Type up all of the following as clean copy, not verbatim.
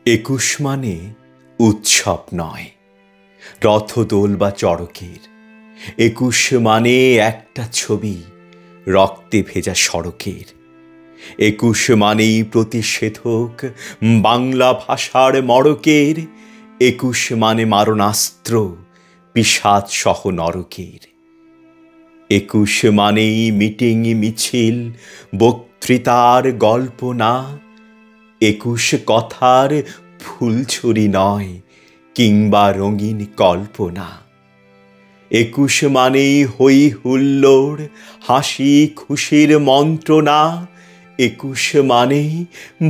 একুশ মানে উৎসব নয়, রথদোল বা চড়কের। একুশ মানে একটা ছবি রক্তে ভেজা সড়কের। একুশ মানেই প্রতিষেধক বাংলা ভাষার মড়কের। একুশ মানে মারণাস্ত্র পিশাচ সহ নরকের। একুশ মানেই মিটিং মিছিল বক্তৃতার গল্প না। একুশ কথার ফুলছড়ি নয় কিংবা রঙিন কল্পনা। একুশ মানেই হই হুল্লোড় হাসি খুশির মন্ত্রণা। একুশ মানেই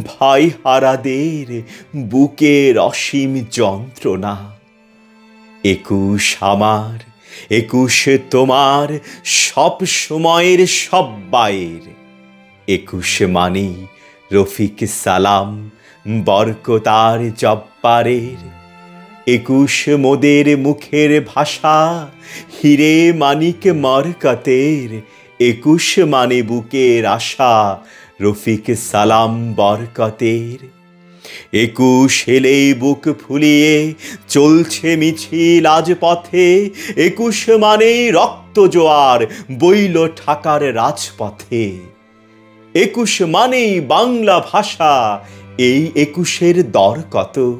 ভাই হারাদের বুকের অসীম যন্ত্রণা। একুশ আমার, একুশ তোমার, সব সময়ের সব্বাইয়ের। একুশ মানেই রফিক সালাম বরকতার জব্বারের। একুশ মোদের মুখের ভাষা হিরে মানিক মরকতের। একুশ মানে বুকের আশা রফিক সালাম বরকতের। একুশ এলেই বুক ফুলিয়ে চলছে মিছিল আজ পথে। একুশ মানেই রক্ত জোয়ার বইল ঢাকার রাজপথে। একুশ মানেই বাংলা ভাষা, এই একুশের দর কত।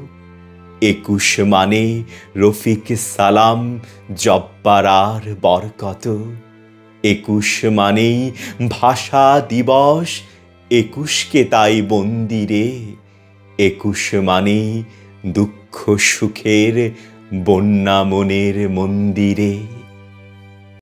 একুশ মানে রফিক সালাম জব্বার আর বরকত। একুশ মানেই ভাষা দিবস, একুশকে তাই বন্দিরে। একুশ মানেই দুঃখ সুখের বন্যা মনের মন্দিরে।